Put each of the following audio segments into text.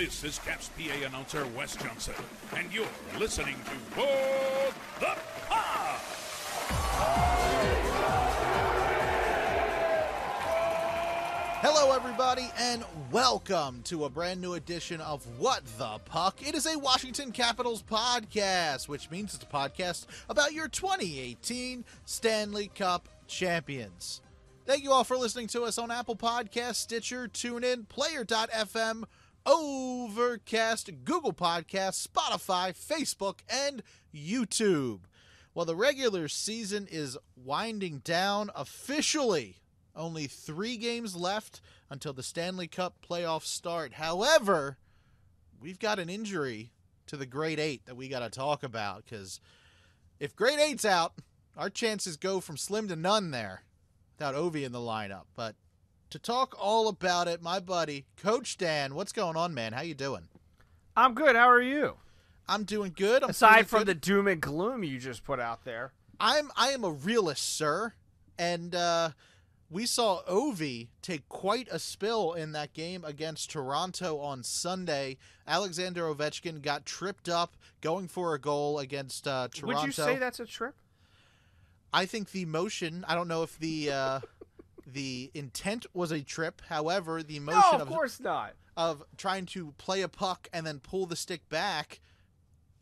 This is Caps PA announcer Wes Johnson, and you're listening to What the Puck! Hello, everybody, and welcome to a brand new edition of What the Puck. It is a Washington Capitals podcast, which means it's a podcast about your 2018 Stanley Cup champions. Thank you all for listening to us on Apple Podcasts, Stitcher, TuneIn, Player.fm, Overcast, Google Podcasts, Spotify, Facebook, and YouTube. Well, the regular season is winding down officially. Only 3 games left until the Stanley Cup playoffs start. However, we've got an injury to the Great 8 that we got to talk about, because if Great 8's out, our chances go from slim to none there without Ovi in the lineup. But to talk all about it, my buddy, Coach Dan, what's going on, man? How you doing? I'm good. How are you? I'm doing good. Aside from the doom and gloom you just put out there. I am a realist, sir. And we saw Ovi take quite a spill in that game against Toronto on Sunday. Alexander Ovechkin got tripped up going for a goal against Toronto. Would you say that's a trip? I think the motion, I don't know if the intent was a trip. However, the motion of course not. Of trying to play a puck and then pull the stick back,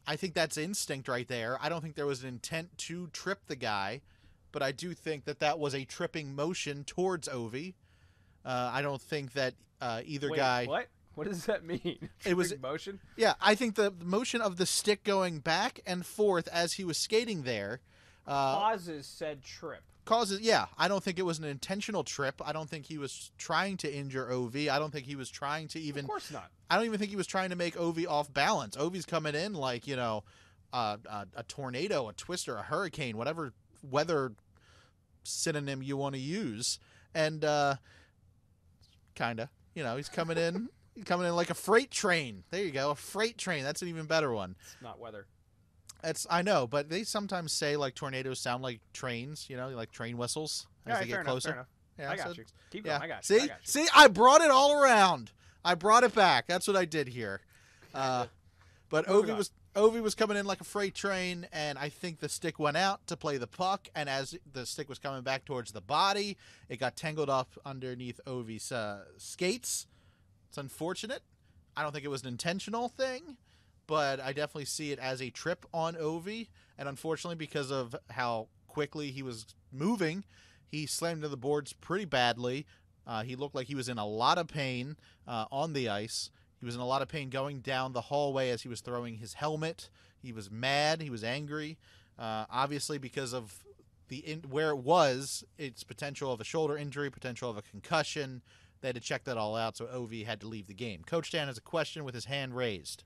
I think that's instinct right there. I don't think there was an intent to trip the guy. But I do think that was a tripping motion towards Ovi. I don't think that either guy. What? What does that mean? It was motion. Yeah, I think the motion of the stick going back and forth as he was skating there causes said trip. Yeah, I don't think it was an intentional trip. I don't think he was trying to injure Ovi. I don't think he was trying to even. Of course not. I don't even think he was trying to make Ovi off balance. Ovi's coming in like a tornado, a twister, a hurricane, whatever weather synonym you want to use, and he's coming in like a freight train. There you go, a freight train. That's an even better one. It's not weather. I know, but they sometimes say like tornadoes sound like trains, like train whistles as they get closer. Fair enough. Yeah, I got you. Keep going. I got you. See, I brought it all around. I brought it back. That's what I did here. But Ovi was coming in like a freight train, and I think the stick went out to play the puck, and as the stick was coming back towards the body, it got tangled up underneath Ovi's skates. It's unfortunate. I don't think it was an intentional thing, but I definitely see it as a trip on Ovi, and unfortunately, because of how quickly he was moving, he slammed into the boards pretty badly. He looked like he was in a lot of pain on the ice. He was in a lot of pain going down the hallway as he was throwing his helmet. He was mad. He was angry. Obviously, because of where it was, its potential of a shoulder injury, potential of a concussion. They had to check that all out, so Ovi had to leave the game. Coach Dan has a question with his hand raised.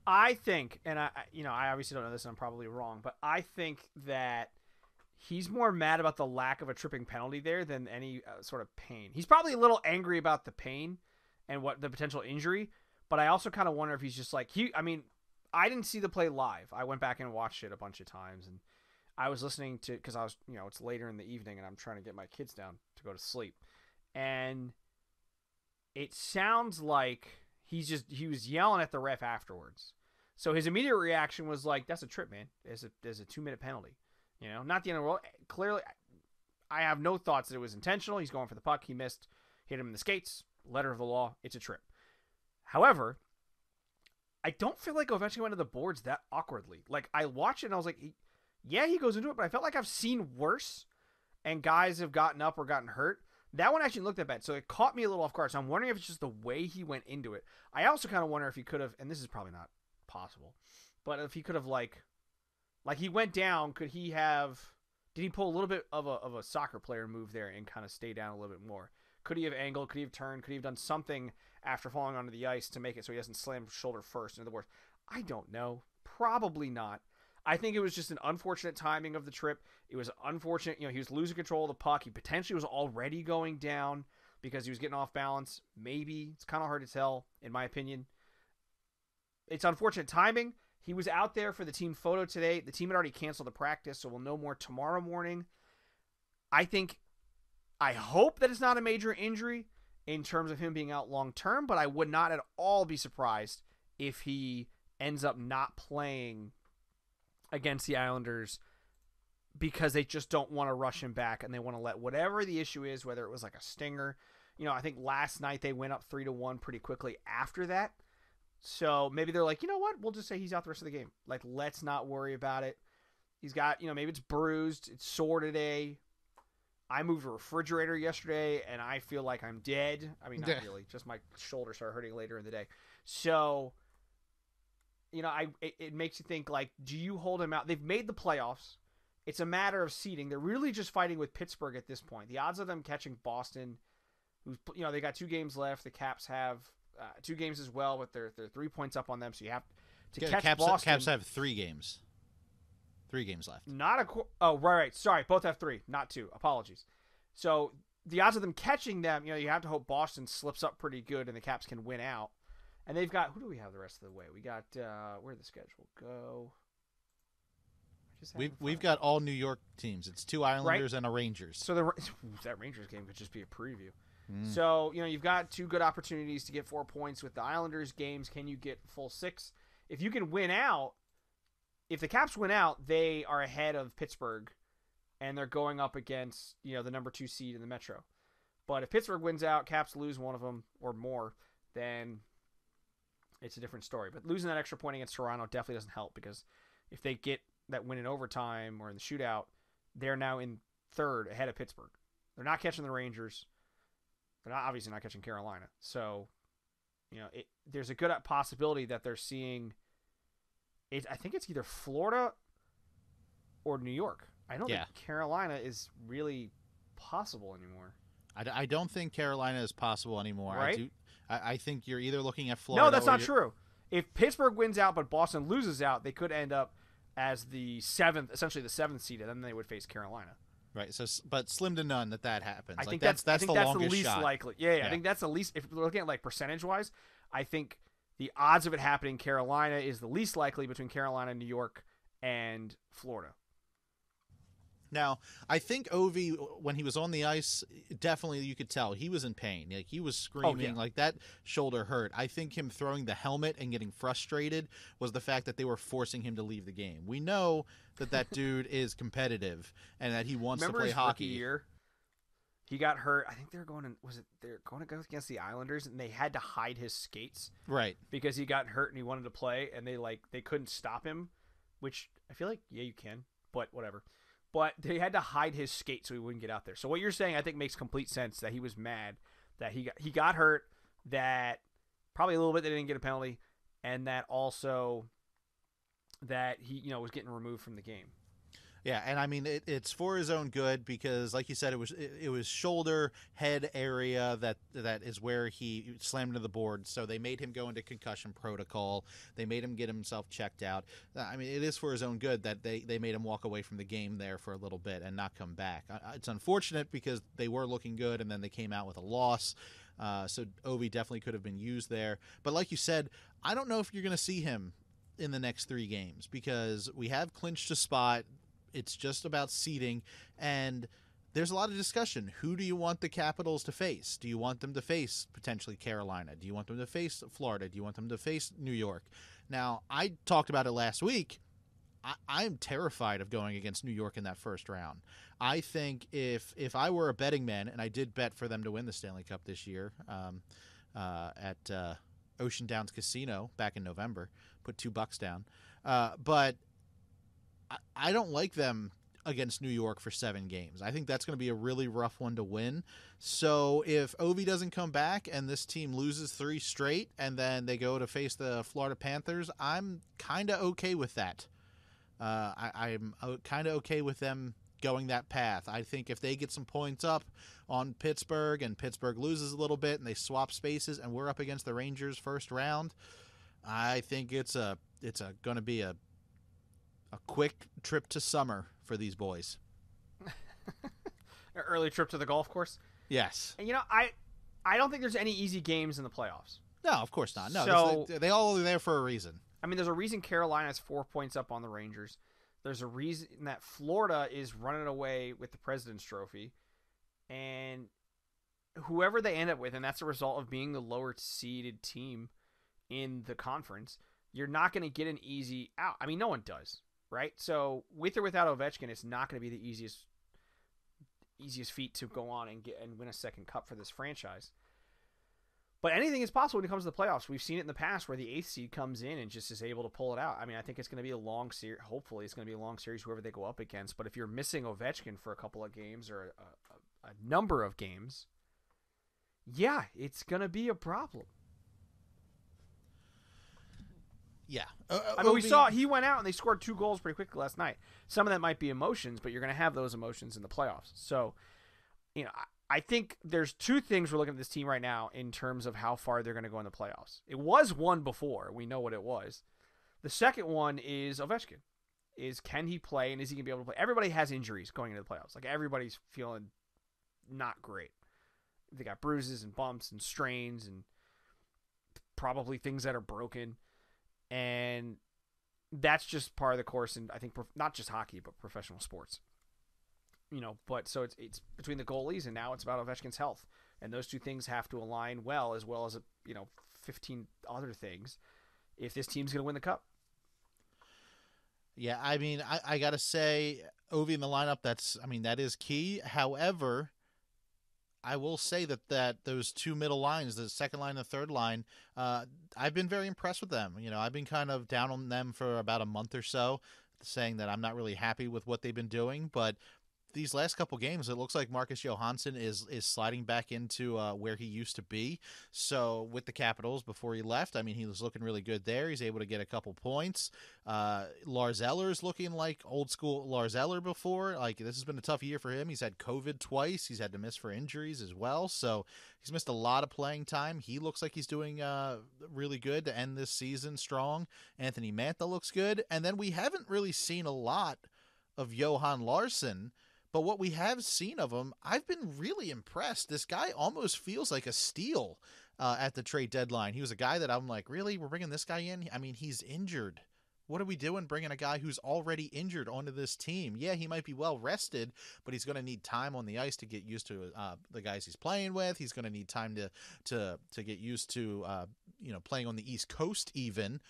I think, and I obviously don't know this, and I'm probably wrong, but I think that he's more mad about the lack of a tripping penalty there than any sort of pain. He's probably a little angry about the pain and what the potential injury. But I also kind of wonder if he's just like I didn't see the play live. I went back and watched it a bunch of times, and I was listening to, because I was, it's later in the evening and I'm trying to get my kids down to go to sleep. And it sounds like he was yelling at the ref afterwards. So his immediate reaction was like, that's a trip, man. There's a 2-minute penalty, not the end of the world. Clearly I have no thoughts that it was intentional. He's going for the puck. He missed, hit him in the skates, letter of the law. It's a trip. However, I don't feel like Ovechkin went to the boards that awkwardly. Like, I watched it and I was like, yeah, he goes into it, but I felt like I've seen worse and guys have gotten up or gotten hurt. That one actually looked that bad, so it caught me a little off guard. So I'm wondering if it's just the way he went into it. I also kind of wonder if he could have, and this is probably not possible, but if he could have like he went down, did he pull a little bit of a soccer player move there and kind of stay down a little bit more? Could he have angled? Could he have turned? Could he have done something after falling onto the ice to make it so he doesn't slam shoulder first into the boards? I don't know. Probably not. I think it was just an unfortunate timing of the trip. It was unfortunate. He was losing control of the puck. He potentially was already going down because he was getting off balance. Maybe. It's kind of hard to tell, in my opinion. It's unfortunate timing. He was out there for the team photo today. The team had already canceled the practice, so we'll know more tomorrow morning. I hope that it's not a major injury in terms of him being out long term, but I would not at all be surprised if he ends up not playing against the Islanders because they just don't want to rush him back and they want to let whatever the issue is, whether it was like a stinger. I think last night they went up 3-1 pretty quickly after that. So maybe they're like, you know what? We'll just say he's out the rest of the game. Like, let's not worry about it. He's got, maybe it's bruised. It's sore today. I moved a refrigerator yesterday, and I feel like I'm dead. I mean, not really. Just my shoulder started hurting later in the day. So, it makes you think, like, do you hold him out? They've made the playoffs. It's a matter of seeding. They're really just fighting with Pittsburgh at this point. The odds of them catching Boston, who's, they got 2 games left. The Caps have 2 games as well, but they're 3 points up on them. So you have to catch Boston. Caps have 3 games. 3 games left. Right. Sorry, both have 3, not 2. Apologies. So the odds of them catching them, you have to hope Boston slips up pretty good and the Caps can win out. And they've got, who do we have the rest of the way? We got where'd the schedule go? We've got all New York teams. It's 2 Islanders and a Rangers. So that Rangers game could just be a preview. So, you've got 2 good opportunities to get 4 points with the Islanders games. Can you get full 6? If you can win out, if the Caps win out, they are ahead of Pittsburgh, and they're going up against, the number 2 seed in the Metro. But if Pittsburgh wins out, Caps lose one of them or more, then it's a different story. But losing that extra point against Toronto definitely doesn't help, because if they get that win in overtime or in the shootout, they're now in 3rd ahead of Pittsburgh. They're not catching the Rangers. They're obviously not catching Carolina. So, there's a good possibility that they're seeing it. I think it's either Florida or New York. I don't think Carolina is really possible anymore. I don't think Carolina is possible anymore. Right? I think you're either looking at Florida. No, that's not true. If Pittsburgh wins out but Boston loses out, they could end up as the 7th, essentially the 7th seed, and then they would face Carolina. Right. So, but slim to none that happens. I like think that's the longest least shot. likely. Yeah, I think that's the least. If we're looking at like percentage wise, I think the odds of it happening in Carolina is the least likely between Carolina, New York, and Florida. Now, I think Ovi, when he was on the ice, definitely you could tell he was in pain. Like, he was screaming, like that shoulder hurt. I think him throwing the helmet and getting frustrated was the fact that they were forcing him to leave the game. We know that dude is competitive and that he wants to play hockey. Rookie year, he got hurt. I think they're going to go against the Islanders, and they had to hide his skates, right? Because he got hurt and he wanted to play, and they couldn't stop him. Which I feel like you can, but whatever. But they had to hide his skate so he wouldn't get out there. So what you're saying, I think, makes complete sense, that he was mad that he got hurt, that probably a little bit they didn't get a penalty, and that also that he was getting removed from the game. Yeah, and I mean it's for his own good, because, like you said, it was shoulder head area that is where he slammed into the board. So they made him go into concussion protocol. They made him get himself checked out. I mean, it is for his own good that they made him walk away from the game there for a little bit and not come back. It's unfortunate because they were looking good, and then they came out with a loss. So Ovi definitely could have been used there. But like you said, I don't know if you're going to see him in the next 3 games, because we have clinched a spot. It's just about seeding, and there's a lot of discussion. Who do you want the Capitals to face? Do you want them to face potentially Carolina? Do you want them to face Florida? Do you want them to face New York? Now, I talked about it last week. I'm terrified of going against New York in that first round. I think if I were a betting man, and I did bet for them to win the Stanley Cup this year at Ocean Downs Casino back in November, put $2 down. But I don't like them against New York for 7 games. I think that's going to be a really rough one to win. So if Ovi doesn't come back and this team loses 3 straight and then they go to face the Florida Panthers, I'm kind of okay with that. I'm kind of okay with them going that path. I think if they get some points up on Pittsburgh and Pittsburgh loses a little bit and they swap spaces and we're up against the Rangers first round, I think it's going to be a quick trip to summer for these boys. An early trip to the golf course? Yes. And I don't think there's any easy games in the playoffs. No, of course not. No, so, they all are there for a reason. I mean, there's a reason Carolina's 4 points up on the Rangers. There's a reason that Florida is running away with the President's Trophy. And whoever they end up with, and that's a result of being the lower seeded team in the conference, you're not going to get an easy out. I mean, no one does, right? So with or without Ovechkin, it's not going to be the easiest feat to go on and win a second cup for this franchise. But anything is possible when it comes to the playoffs. We've seen it in the past where the 8th seed comes in and just is able to pull it out. I mean, I think it's going to be a long series. Hopefully, it's going to be a long series whoever they go up against. But if you're missing Ovechkin for a couple of games or a number of games, yeah, it's going to be a problem. Yeah. I mean, we saw he went out and they scored 2 goals pretty quickly last night. Some of that might be emotions, but you're going to have those emotions in the playoffs. So, you know, I think there's 2 things we're looking at this team right now in terms of how far they're going to go in the playoffs. It was one before. We know what it was. The second one is Ovechkin. Can he play, and is he going to be able to play? Everybody has injuries going into the playoffs. Like, everybody's feeling not great. They got bruises and bumps and strains and probably things that are broken. And that's just part of the course, and I think not just hockey, but professional sports. You know, but so it's between the goalies, and now it's about Ovechkin's health, and those 2 things have to align well as 15 other things if this team's going to win the cup. Yeah, I mean, I gotta say, Ovi in the lineup, that is key. However, I will say that those 2 middle lines, the second line and the third line, I've been very impressed with them. You know, I've been kind of down on them for about a month or so, saying that I'm not really happy with what they've been doing, but these last couple games, it looks like Marcus Johansson is sliding back into where he used to be. So with the Capitals before he left, I mean, he was looking really good there. He's able to get a couple points. Lars Eller's looking like old school Lars Eller before. Like, this has been a tough year for him. He's had COVID twice. He's had to miss for injuries as well. So he's missed a lot of playing time. He looks like he's doing really good to end this season strong. Anthony Mantha looks good. And then we haven't really seen a lot of Johan Larsson. But what we have seen of him, I've been really impressed. This guy almost feels like a steal at the trade deadline. He was a guy that I'm like, really? We're bringing this guy in? I mean, he's injured. What are we doing bringing a guy who's already injured onto this team? Yeah, he might be well rested, but he's going to need time on the ice to get used to the guys he's playing with. He's going to need time to get used to playing on the East Coast even.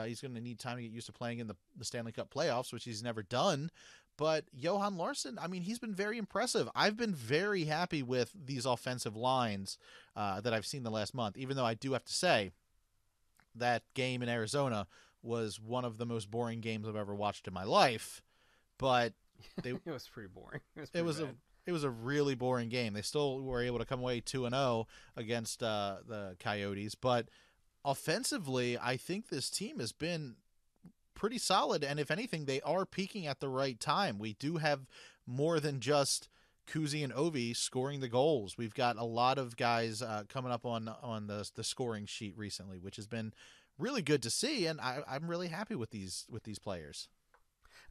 He's going to need time to get used to playing in the Stanley Cup playoffs, which he's never done. But Johan Larsson, I mean, he's been very impressive. I've been very happy with these offensive lines that I've seen the last month, even though I do have to say that game in Arizona was one of the most boring games I've ever watched in my life. But it was pretty boring. It was a really boring game. They still were able to come away 2-0 against the Coyotes. But offensively, I think this team has been pretty solid, and if anything, they are peaking at the right time. We do have more than just Kuzi and Ovi scoring the goals. We've got a lot of guys coming up on the scoring sheet recently, which has been really good to see, and I'm really happy with these players.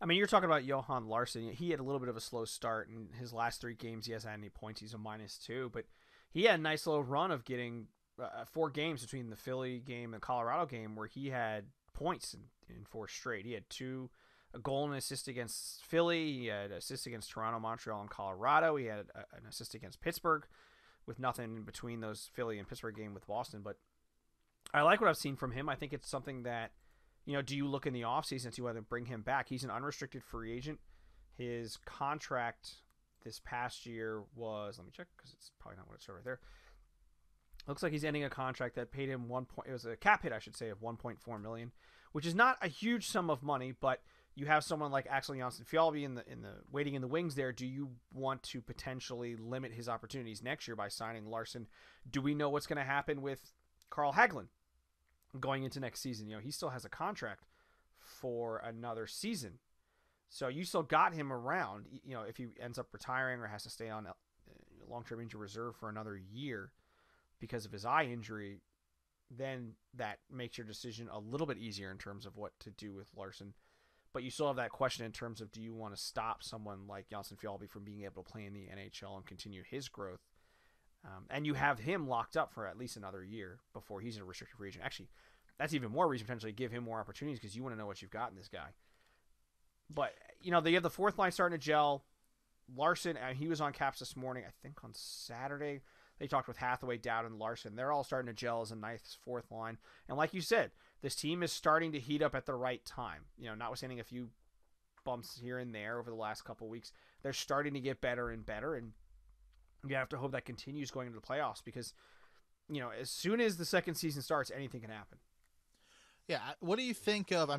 I mean, you're talking about Johan Larsson. He had a little bit of a slow start in his last 3 games. He hasn't had any points. He's a -2, but he had a nice little run of getting 4 games between the Philly game and Colorado game where he had points in 4 straight. He had a goal and an assist against Philly. He had an assist against Toronto, Montreal, and Colorado. He had an assist against Pittsburgh with nothing in between those Philly and Pittsburgh game with Boston. But I like what I've seen from him. I think it's something that, do you look in the offseason and see whether to bring him back? He's an unrestricted free agent. His contract this past year was, let me check because it's probably not what it showed right there. Looks like he's ending a contract that paid him it was a cap hit, I should say, of $1.4 million, which is not a huge sum of money, but you have someone like Axel Jonsson-Fjällby in the waiting in the wings there. Do you want to potentially limit his opportunities next year by signing Larsson? Do we know what's going to happen with Carl Hagelin going into next season? He still has a contract for another season. So you still got him around, if he ends up retiring or has to stay on long-term injury reserve for another year because of his eye injury, then that makes your decision a little bit easier in terms of what to do with Larsson. But you still have that question in terms of, do you want to stop someone like Jonsson-Fjällby from being able to play in the NHL and continue his growth? And you have him locked up for at least another year before he's a restricted free agent. Actually, that's even more reason potentially to give him more opportunities because you want to know what you've got in this guy. But, they have the 4th line starting to gel. Larsson, he was on Caps this morning, I think on Saturday. They talked with Hathaway, Dowd, and Larson. They're all starting to gel as a ninth, fourth line. And like you said, this team is starting to heat up at the right time. Notwithstanding a few bumps here and there over the last couple of weeks, they're starting to get better and better. And you have to hope that continues going into the playoffs because, as soon as the second season starts, anything can happen. Yeah. What do you think of,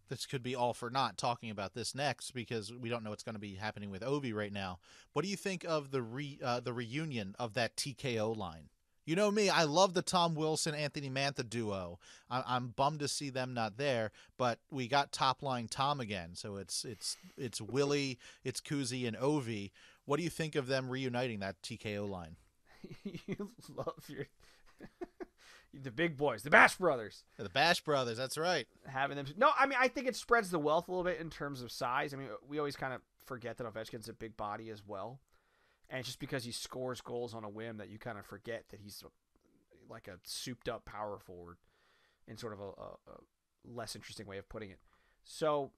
this could be all for not talking about this next because we don't know what's going to be happening with Ovi right now. What do you think of the reunion of that TKO line? You know me, I love the Tom Wilson, Anthony Mantha duo. I'm bummed to see them not there, but we got top line Tom again. So it's Willie, it's Kuzi, and Ovi. What do you think of them reuniting that TKO line? You love your the big boys, the Bash Brothers. Yeah, the Bash Brothers, that's right. Having them. No, I think it spreads the wealth a little bit in terms of size. We always kind of forget that Ovechkin's a big body as well. And it's just because he scores goals on a whim that you kind of forget that he's like a souped-up power forward in sort of a less interesting way of putting it. So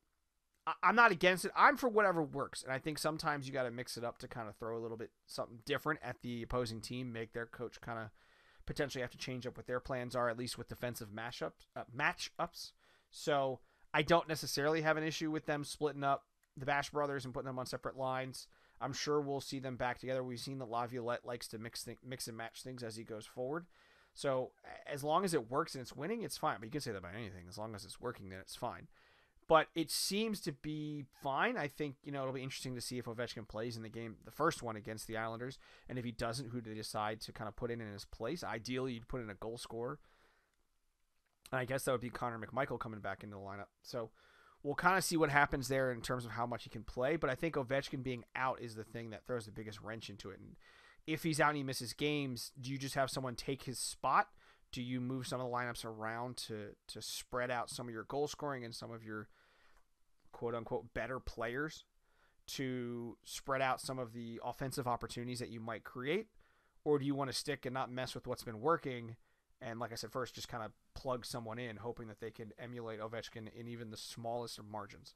I'm not against it. I'm for whatever works. And I think sometimes you got to mix it up to kind of throw a little bit something different at the opposing team, make their coach kind of potentially have to change up what their plans are, at least with defensive matchups. So I don't necessarily have an issue with them splitting up the Bash Brothers and putting them on separate lines. I'm sure we'll see them back together. We've seen that Laviolette likes to mix and match things as he goes forward. So as long as it works and it's winning, it's fine. But you can say that about anything. As long as it's working, then it's fine. But it seems to be fine. I think, it'll be interesting to see if Ovechkin plays in the game, the first one against the Islanders. And if he doesn't, who do they decide to kind of put in his place? Ideally, you'd put in a goal scorer. And I guess that would be Connor McMichael coming back into the lineup. So we'll kind of see what happens there in terms of how much he can play. But I think Ovechkin being out is the thing that throws the biggest wrench into it. And if he's out and he misses games, do you just have someone take his spot? Do you move some of the lineups around to spread out some of your goal scoring and some of your quote-unquote better players to spread out some of the offensive opportunities that you might create? Or do you want to stick and not mess with what's been working and, like I said first, just kind of plug someone in, hoping that they can emulate Ovechkin in even the smallest of margins?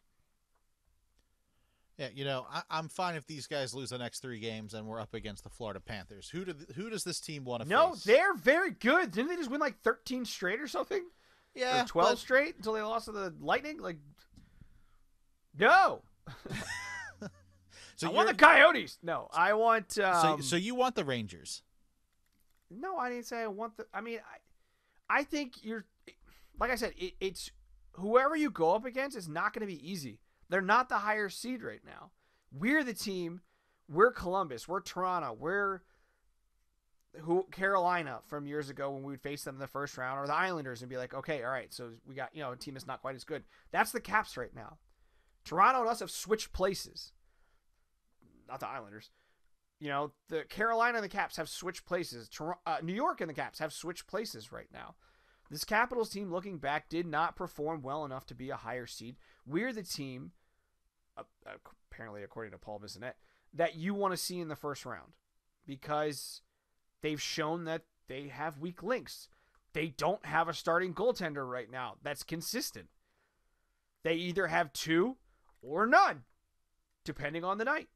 Yeah, I'm fine if these guys lose the next 3 games and we're up against the Florida Panthers. Who does this team want to face? No, they're very good. Didn't they just win like 13 straight or something? Yeah. Or 12 straight until they lost to the Lightning? No. So I want the Coyotes. No, I want... So you want the Rangers? No, I didn't say I want the... I think you're... Like I said, it's... Whoever you go up against is not going to be easy. They're not the higher seed right now. We're the team. We're Columbus. We're Toronto. We're Carolina from years ago when we would face them in the first round, or the Islanders and be like, okay, all right, so we got a team that's not quite as good. That's the Caps right now. Toronto and us have switched places. Not the Islanders. The Carolina and the Caps have switched places. New York and the Caps have switched places right now. This Capitals team, looking back, did not perform well enough to be a higher seed. We're the team, apparently according to Paul Bissonnette, that you want to see in the first round because they've shown that they have weak links. They don't have a starting goaltender right now that's consistent. They either have 2 or none, depending on the night.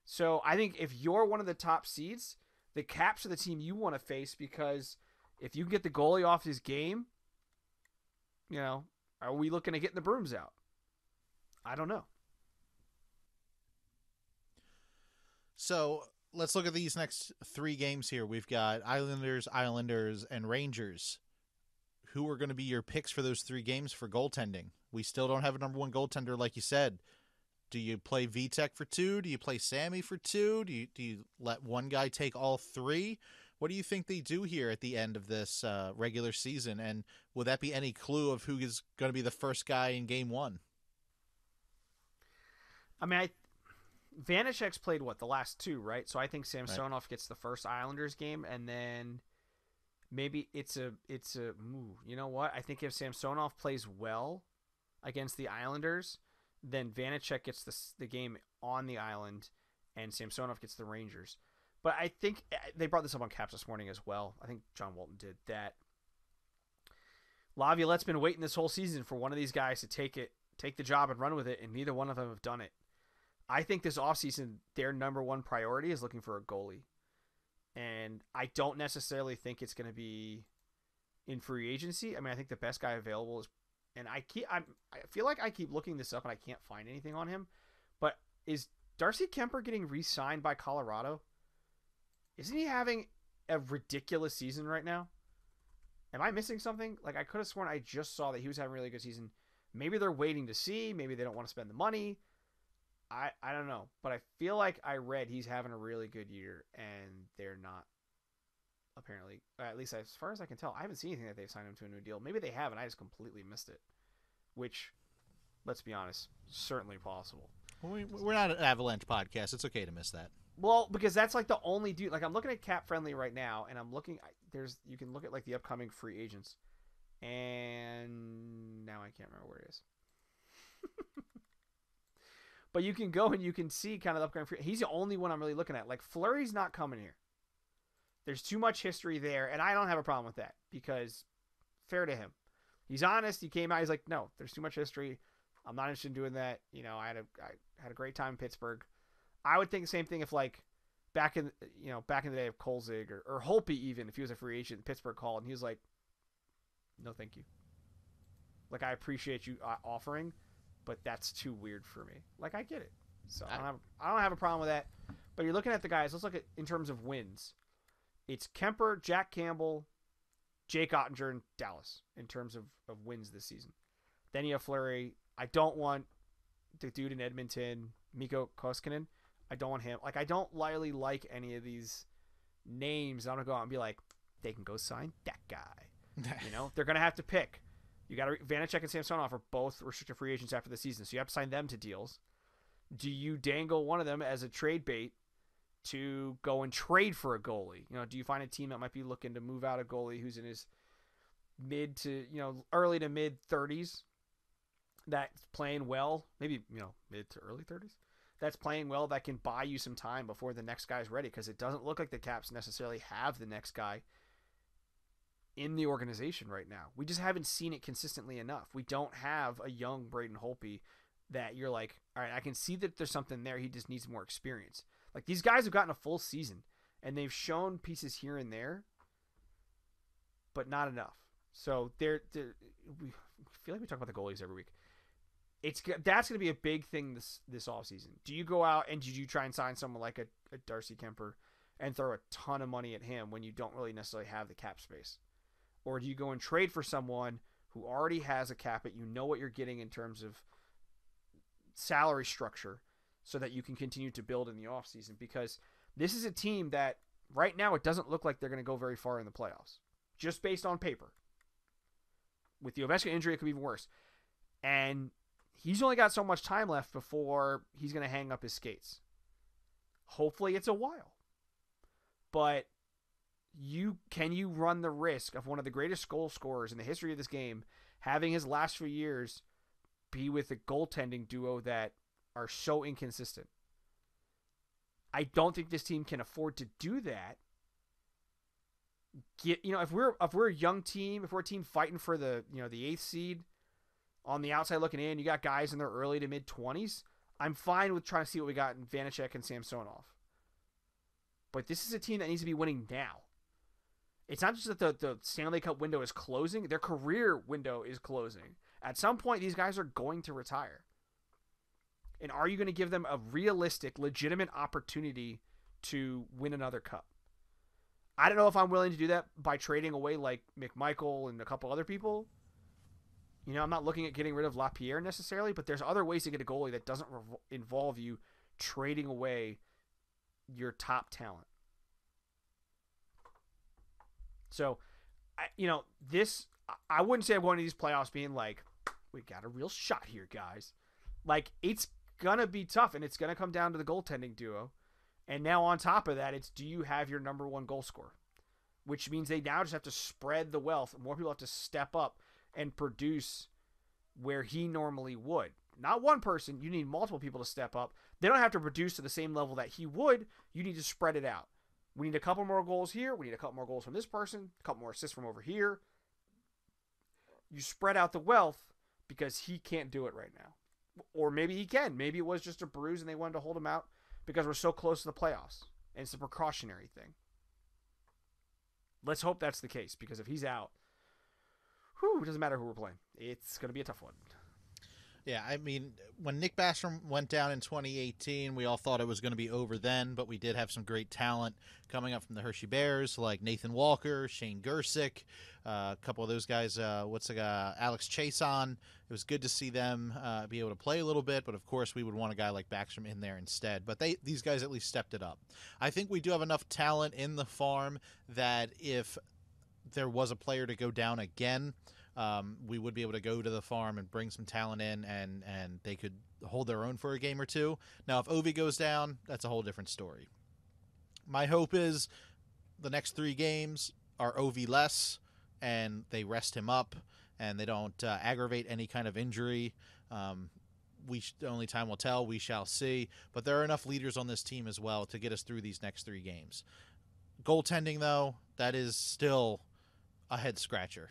So I think if you're one of the top seeds, the Caps are the team you want to face because if you can get the goalie off his game, are we looking at getting the brooms out? I don't know. So let's look at these next 3 games here. We've got Islanders, and Rangers. Who are going to be your picks for those 3 games for goaltending? We still don't have a number 1 goaltender, like you said. Do you play Vitek for 2? Do you play Sammy for 2? Do you let one guy take all 3? What do you think they do here at the end of this regular season? And will that be any clue of who is going to be the first guy in game 1? Vanecek's played the last 2, right? So I think Samsonov gets the first Islanders game, and then maybe it's a you know what? I think if Samsonov plays well against the Islanders, then Vanecek gets the game on the island, and Samsonov gets the Rangers. But I think they brought this up on Caps this morning as well. I think John Walton did that. Laviolette's been waiting this whole season for one of these guys to take the job and run with it, and neither one of them have done it. I think this offseason, their number 1 priority is looking for a goalie. And I don't necessarily think it's going to be in free agency. I mean, I think the best guy available is, and I feel like I keep looking this up and I can't find anything on him, but is Darcy Kemper getting re-signed by Colorado? Isn't he having a ridiculous season right now? Am I missing something? Like, I could have sworn I just saw that he was having a really good season. Maybe they're waiting to see. Maybe they don't want to spend the money. I don't know. But I feel like I read he's having a really good year, and they're not, apparently. At least as far as I can tell. I haven't seen anything that they've signed him to a new deal. Maybe they have, and I just completely missed it. Which, let's be honest, certainly possible. We're not an Avalanche podcast. It's okay to miss that. Well, because that's like the only dude. Like, I'm looking at Cap Friendly right now, and I'm looking. You can look at like the upcoming free agents, and now I can't remember where it is. But you can go and you can see kind of the upcoming free. He's the only one I'm really looking at. Like, Fleury's not coming here. There's too much history there, and I don't have a problem with that because fair to him. He's honest. He came out. He's like, no, there's too much history. I'm not interested in doing that. You know, I had a great time in Pittsburgh. I would think the same thing if, like, back in the day of Kolzig or Holpe, even if he was a free agent, Pittsburgh called and he was like, no, thank you. Like, I appreciate you offering, but that's too weird for me. Like, I get it. So I don't have a problem with that. But you're looking at the guys. Let's look at in terms of wins. It's Kemper, Jack Campbell, Jake Ottinger, and Dallas in terms of wins this season. Then you have Fleury. I don't want the dude in Edmonton, Mikko Koskinen. I don't want him. Like, I don't really like any of these names. I'm going to go out and be like, they can go sign that guy. You know, they're going to have to pick. You got to Vanacek and Samsonov are both restricted free agents after the season, so you have to sign them to deals. Do you dangle one of them as a trade bait to go and trade for a goalie? You know, do you find a team that might be looking to move out a goalie who's in his early to mid 30s that's playing well, maybe, mid to early 30s? That's playing well, that can buy you some time before the next guy's ready, because it doesn't look like the Caps necessarily have the next guy in the organization right now. We just haven't seen it consistently enough. We don't have a young Braden Holtby that you're like, all right, I can see that there's something there. He just needs more experience. Like, these guys have gotten a full season, and they've shown pieces here and there, but not enough. So we feel like we talk about the goalies every week. That's going to be a big thing this offseason. Do you go out and do you try and sign someone like a Darcy Kemper and throw a ton of money at him when you don't really necessarily have the cap space? Or do you go and trade for someone who already has a cap, but you know what you're getting in terms of salary structure so that you can continue to build in the offseason? Because this is a team that right now it doesn't look like they're going to go very far in the playoffs, just based on paper. With the Ovechkin injury, it could be even worse. And he's only got so much time left before he's going to hang up his skates. Hopefully it's a while. But can you run the risk of one of the greatest goal scorers in the history of this game having his last few years be with a goaltending duo that are so inconsistent? I don't think this team can afford to do that. If we're a young team, if we're a team fighting for the 8th seed, on the outside looking in, you got guys in their early to mid 20s. I'm fine with trying to see what we got in Vanacek and Samsonov. But this is a team that needs to be winning now. It's not just that the Stanley Cup window is closing. Their career window is closing. At some point, these guys are going to retire. And are you going to give them a realistic, legitimate opportunity to win another cup? I don't know if I'm willing to do that by trading away like McMichael and a couple other people. I'm not looking at getting rid of Lapierre necessarily, but there's other ways to get a goalie that doesn't involve you trading away your top talent. So, I wouldn't say I'm going to these playoffs being like, we got a real shot here, guys. Like, it's going to be tough, and it's going to come down to the goaltending duo. And now on top of that, it's, do you have your number one goal scorer? Which means they now just have to spread the wealth. More people have to step up and produce where he normally would. Not one person. You need multiple people to step up. They don't have to produce to the same level that he would. You need to spread it out. We need a couple more goals here. We need a couple more goals from this person. A couple more assists from over here. You spread out the wealth because he can't do it right now. Or maybe he can. Maybe it was just a bruise and they wanted to hold him out because we're so close to the playoffs. And it's a precautionary thing. let's hope that's the case, because if he's out, it doesn't matter who we're playing. It's going to be a tough one. Yeah, I mean, when Nick Backstrom went down in 2018, we all thought it was going to be over then, but we did have some great talent coming up from the Hershey Bears, like Nathan Walker, Shane Gersick, a couple of those guys, Alex Chason. It was good to see them be able to play a little bit, but of course we would want a guy like Backstrom in there instead. But these guys at least stepped it up. I think we do have enough talent in the farm that if there was a player to go down again, we would be able to go to the farm and bring some talent in, and they could hold their own for a game or two. Now, if Ovi goes down, that's a whole different story. My hope is the next 3 games are Ovi less, and they rest him up, and they don't aggravate any kind of injury. Only time will tell. We shall see. But there are enough leaders on this team as well to get us through these next 3 games. Goaltending, though, that is still a head-scratcher.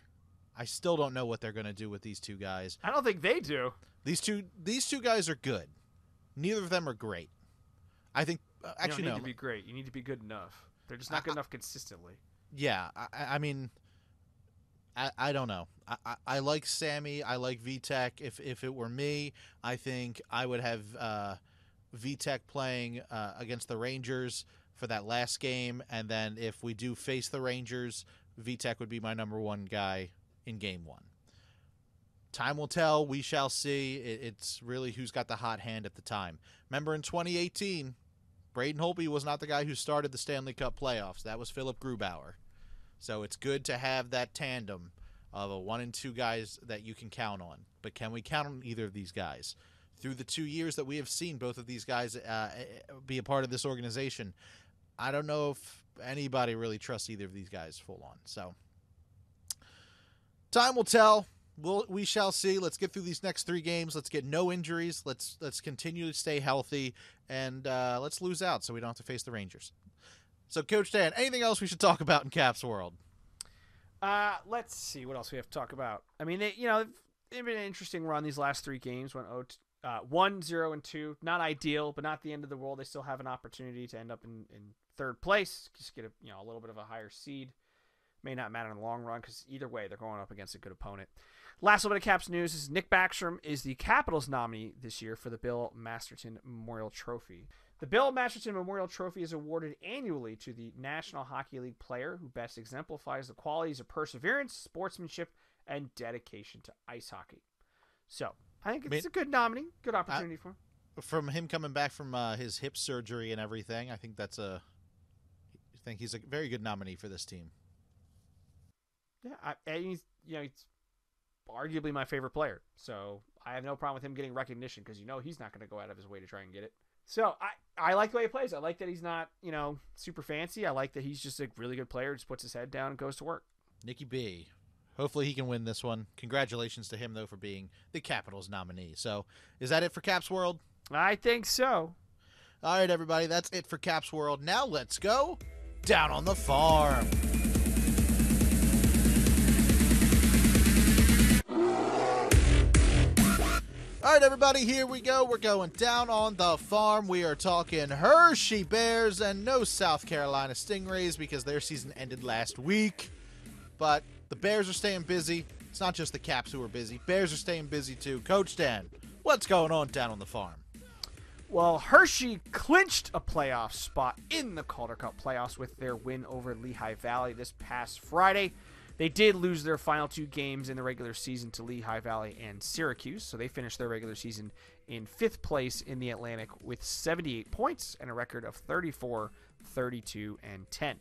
I still don't know what they're going to do with these 2 guys. I don't think they do. These two guys are good. Neither of them are great. I think actually you don't need no. to be great. You need to be good enough. They're just not good enough consistently. Yeah, I mean, I don't know. I like Sammy. I like Vitek. If it were me, I think I would have Vitek playing against the Rangers for that last game, and then if we do face the Rangers, Vitek would be my number 1 guy in game 1. Time will tell. We shall see. It's really who's got the hot hand at the time. Remember in 2018, Braden Holtby was not the guy who started the Stanley Cup playoffs. That was Philip Grubauer. So it's good to have that tandem of a 1 and 2 guys that you can count on. But can we count on either of these guys? Through the 2 years that we have seen both of these guys be a part of this organization, I don't know if anybody really trusts either of these guys full on. So time will tell. We shall see. Let's get through these next 3 games. Let's get no injuries. Let's continue to stay healthy, and let's lose out so we don't have to face the Rangers. So, Coach Dan, anything else we should talk about in Caps world? Let's see what else we have to talk about. I mean, they've been an interesting run these last 3 games. Went 1-0-2. Not ideal, but not the end of the world. They still have an opportunity to end up in 3rd place. Just get a little bit of a higher seed. May not matter in the long run because either way, they're going up against a good opponent. Last little bit of Caps news is Nick Backstrom is the Capitals nominee this year for the Bill Masterton Memorial Trophy. The Bill Masterton Memorial Trophy is awarded annually to the National Hockey League player who best exemplifies the qualities of perseverance, sportsmanship, and dedication to ice hockey. So, I think it's a good nominee, good opportunity for him. From him coming back from his hip surgery and everything, I think he's a very good nominee for this team. Yeah, he's arguably my favorite player, so I have no problem with him getting recognition because he's not going to go out of his way to try and get it. So I like the way he plays. I like that he's not super fancy. I like that he's just a really good player. Just puts his head down and goes to work. Nicky B. Hopefully he can win this one. Congratulations to him though for being the Capitals nominee. So is that it for Caps World? I think so. All right, everybody, that's it for Caps World. Now let's go down on the farm. All right, everybody, here we go. We're going down on the farm. We are talking Hershey Bears and no South Carolina Stingrays because their season ended last week. But the Bears are staying busy. It's not just the Caps who are busy. Bears are staying busy, too. Coach Dan, what's going on down on the farm? Well, Hershey clinched a playoff spot in the Calder Cup playoffs with their win over Lehigh Valley this past Friday. They did lose their final 2 games in the regular season to Lehigh Valley and Syracuse, so they finished their regular season in 5th place in the Atlantic with 78 points and a record of 34, 32, and 10.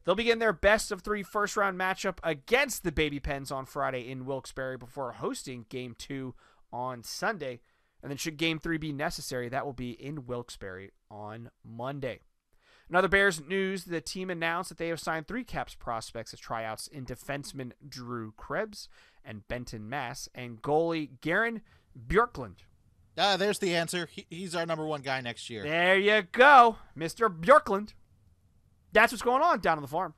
They'll begin their best of 3 first-round matchup against the Baby Pens on Friday in Wilkes-Barre before hosting Game 2 on Sunday. And then should Game 3 be necessary, that will be in Wilkes-Barre on Monday. In other Bears news, the team announced that they have signed 3 Caps prospects as tryouts in defenseman Drew Krebs and Benton Mass and goalie Garen Bjorklund. There's the answer. He's our number 1 guy next year. There you go, Mr. Bjorklund. That's what's going on down on the farm.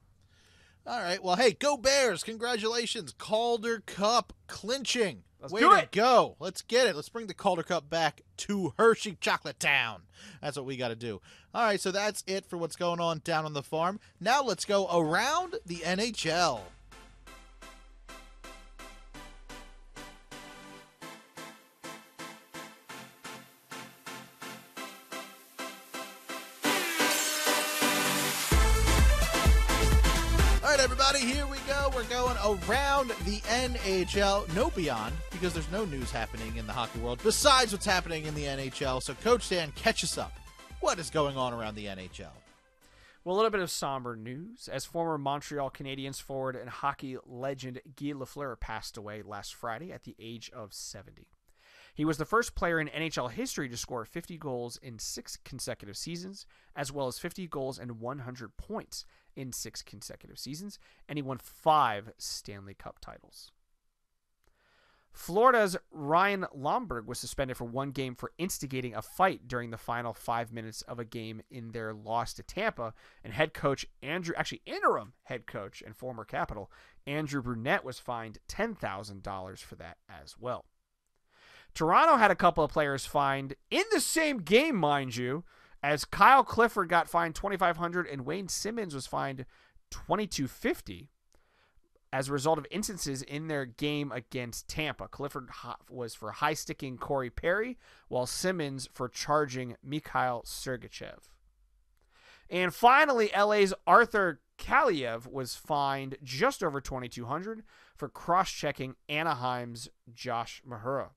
All right. Well, hey, go Bears. Congratulations. Calder Cup clinching. Let's Way do to it. go. Let's get it. Let's bring the Calder Cup back to Hershey Chocolate Town. That's what we got to do. All right, so that's it for what's going on down on the farm. Now let's go around the NHL. All right, everybody, here we go. We're going around the NHL. No beyond, because there's no news happening in the hockey world besides what's happening in the NHL. So, Coach Dan, catch us up. What is going on around the NHL? Well, a little bit of somber news, as former Montreal Canadiens forward and hockey legend Guy Lafleur passed away last Friday at the age of 70. He was the first player in NHL history to score 50 goals in 6 consecutive seasons, as well as 50 goals and 100 points in 6 consecutive seasons, and he won 5 Stanley Cup titles. Florida's Ryan Lomberg was suspended for 1 game for instigating a fight during the final 5 minutes of a game in their loss to Tampa, and interim head coach and former Capital Andrew Brunette was fined $10,000 for that as well. Toronto had a couple of players fined in the same game, mind you, as Kyle Clifford got fined $2,500 and Wayne Simmons was fined $2,250 as a result of instances in their game against Tampa. Clifford was for high-sticking Corey Perry, while Simmons for charging Mikhail Sergachev. And finally, LA's Arthur Kaliev was fined just over $2,200 for cross-checking Anaheim's Josh Mahura.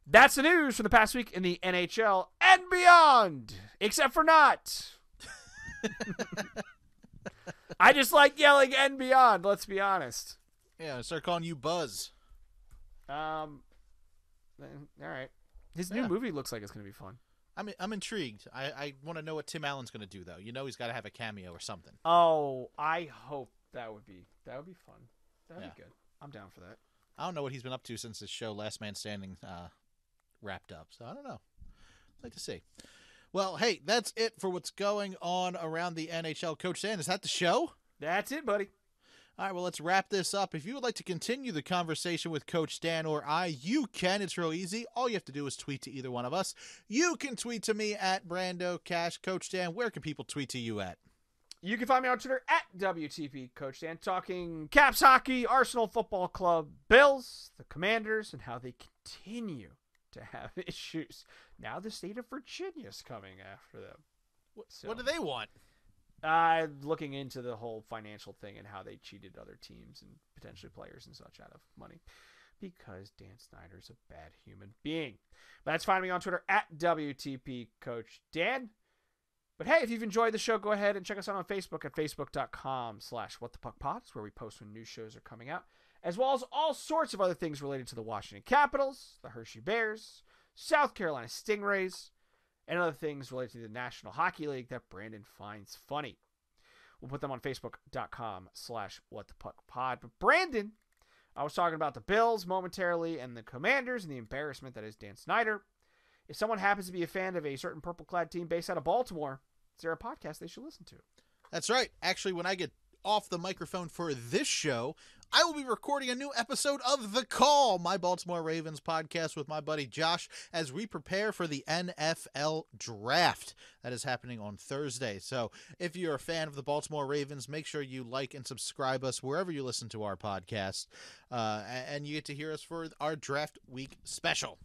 That's the news from the past week in the NHL and beyond, except for not. I just like yelling and beyond, let's be honest. Yeah, I start calling you Buzz. All right. His new movie looks like it's going to be fun. I'm intrigued. I want to know what Tim Allen's going to do, though. You know he's got to have a cameo or something. Oh, I hope that would be fun. That would be good. I'm down for that. I don't know what he's been up to since his show Last Man Standing wrapped up, so I don't know. I'd like to see. Well, hey, that's it for what's going on around the NHL. Coach Dan, is that the show? That's it, buddy. All right, well, let's wrap this up. If you would like to continue the conversation with Coach Dan or I, you can. It's real easy. All you have to do is tweet to either one of us. You can tweet to me at Brando Cash. Coach Dan, where can people tweet to you at? You can find me on Twitter at WTP Coach Dan, talking Caps hockey, Arsenal Football Club, Bills, the Commanders, and how they continue to have issues. Now the state of Virginia is coming after them. What do they want? Looking into the whole financial thing and how they cheated other teams and potentially players and such out of money, because Dan Snyder's a bad human being. But that's finding me on Twitter at WTP Coach Dan. But hey, if you've enjoyed the show, go ahead and check us out on Facebook at facebook.com/whatthepuckpod. It's where we post when new shows are coming out, as well as all sorts of other things related to the Washington Capitals, the Hershey Bears, South Carolina Stingrays, and other things related to the National Hockey League that Brandon finds funny. We'll put them on facebook.com/whatthepuckpod. But Brandon, I was talking about the Bills momentarily and the Commanders and the embarrassment that is Dan Snyder. If someone happens to be a fan of a certain purple-clad team based out of Baltimore, is there a podcast they should listen to? That's right. Actually, when I get off the microphone for this show, I will be recording a new episode of The Call, my Baltimore Ravens podcast with my buddy Josh, as we prepare for the NFL Draft. That is happening on Thursday. So if you're a fan of the Baltimore Ravens, make sure you like and subscribe us wherever you listen to our podcast, and you get to hear us for our Draft Week special.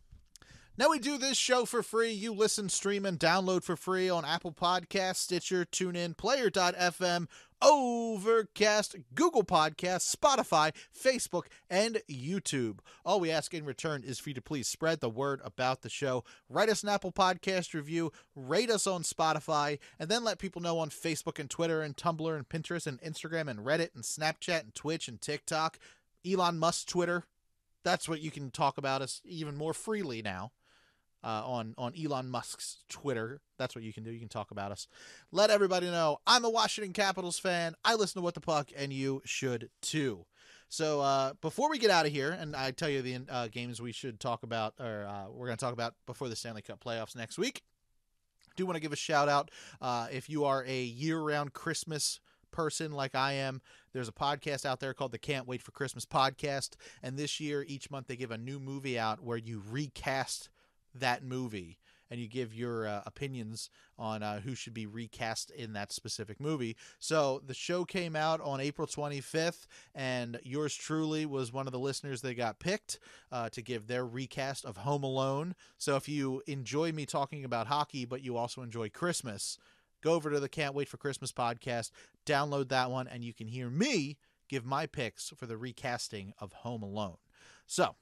Now, we do this show for free. You listen, stream, and download for free on Apple Podcasts, Stitcher, TuneIn, Player.fm, Overcast, Google Podcasts, Spotify, Facebook, and YouTube. All we ask in return is for you to please spread the word about the show. Write us an Apple Podcast review, rate us on Spotify, and then let people know on Facebook and Twitter and Tumblr and Pinterest and Instagram and Reddit and Snapchat and Twitch and TikTok. Elon Musk's Twitter. That's what you can talk about us even more freely now. On Elon Musk's Twitter. That's what you can do. You can talk about us. Let everybody know I'm a Washington Capitals fan. I listen to What the Puck, and you should too. So before we get out of here, and I tell you the games we should talk about, or we're going to talk about before the Stanley Cup playoffs next week, I do want to give a shout out if you are a year-round Christmas person like I am, there's a podcast out there called the Can't Wait for Christmas podcast. And this year, each month, they give a new movie out where you recast that movie and you give your opinions on who should be recast in that specific movie. So the show came out on April 25th, and yours truly was one of the listeners that got picked to give their recast of Home Alone. So if you enjoy me talking about hockey, but you also enjoy Christmas, go over to the Can't Wait for Christmas podcast, download that one, and you can hear me give my picks for the recasting of Home Alone. So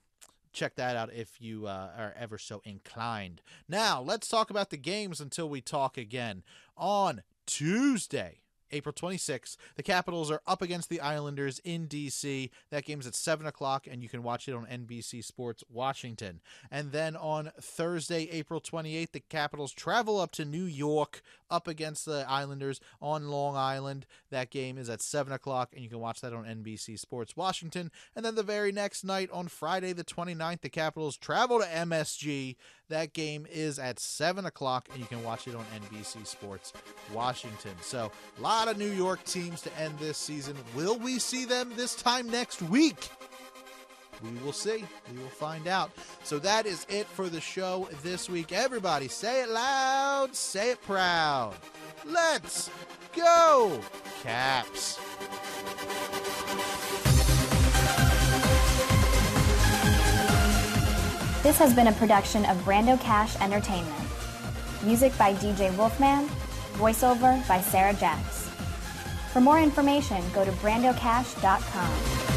check that out if you are ever so inclined. Now, let's talk about the games until we talk again. On Tuesday, April 26th, the Capitals are up against the Islanders in D.C. That game's at 7 o'clock, and you can watch it on NBC Sports Washington. And then on Thursday, April 28th, the Capitals travel up to New York up against the Islanders on Long Island. That game is at 7 o'clock, and you can watch that on NBC Sports Washington. And then the very next night, on Friday the 29th, the Capitals travel to MSG. That game is at 7 o'clock, and you can watch it on NBC Sports Washington. So, a lot of New York teams to end this season. Will we see them this time next week? We will see. We will find out. So that is it for the show this week. Everybody, say it loud, say it proud. Let's go, Caps. This has been a production of Brando Cash Entertainment. Music by DJ Wolfman. Voiceover by Sarah Jacks. For more information, go to brandocash.com.